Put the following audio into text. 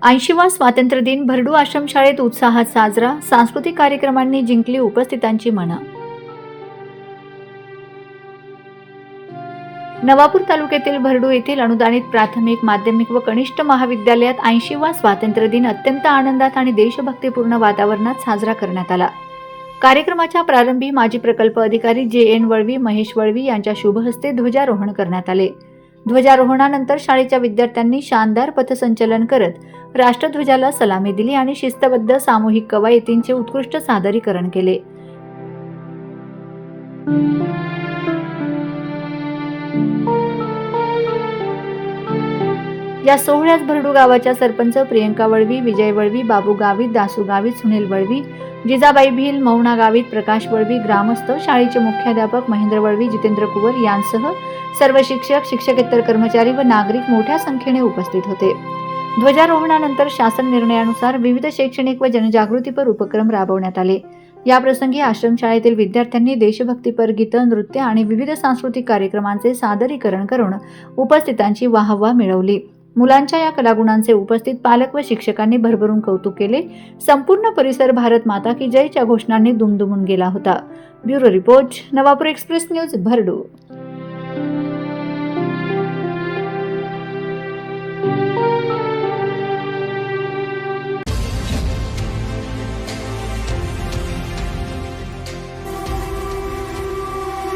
80वा स्वातंत्र्य दिन भरडू आश्रमशाळेत उत्साहात साजरा. सांस्कृतिक कार्यक्रमांनी जिंकली उपस्थितांची मनं. नवापूर तालुक्यातील भरडू येथील अनुदानित प्राथमिक, माध्यमिक व कनिष्ठ महाविद्यालयात 80वा स्वातंत्र्य दिन अत्यंत आनंदात आणि देशभक्तीपूर्ण वातावरणात साजरा करण्यात आला. कार्यक्रमाच्या प्रारंभी माजी प्रकल्प अधिकारी JN वळवी, महेश वळवी यांच्या शुभ हस्ते ध्वजारोहण करण्यात आले. ध्वजारोहणानंतर शाळेच्या विद्यार्थ्यांनी शानदार पथसंचलन करत राष्ट्रध्वजाला सलामी दिली आणि शिस्तबद्ध सामूहिक कवायतींचे उत्कृष्ट सादरीकरण केले. या सोहळ्यात भरडू गावाच्या सरपंच प्रियंका वळवी, विजय वळवी, बाबू गावित, दासू गावित, सुनील वळवी, जिजाबाई भील, मौना गावित, प्रकाश वळवी, ग्रामस्थ, शाळेचे मुख्याध्यापक महेंद्र वळवी, जितेंद्र कुवर यांसह सर्व शिक्षक, शिक्षकेतर कर्मचारी व नागरिक मोठ्या संख्येने उपस्थित होते. ध्वजारोहणानंतर शासन निर्णयानुसार विविध शैक्षणिक व जनजागृतीपर उपक्रम राबवण्यात आले. याप्रसंगी आश्रमशाळेतील विद्यार्थ्यांनी देशभक्तीपर गीतं, नृत्य आणि विविध सांस्कृतिक कार्यक्रमांचे सादरीकरण करून उपस्थितांची वाहवा मिळवली. मुलांच्या या कलागुणांचे उपस्थित पालक व शिक्षकांनी भरभरून कौतुक केले. संपूर्ण परिसर भारत माता की जयच्या घोषणांनी दुमदुमून गेला होता. Bureau report, Navapur express news, भरडू.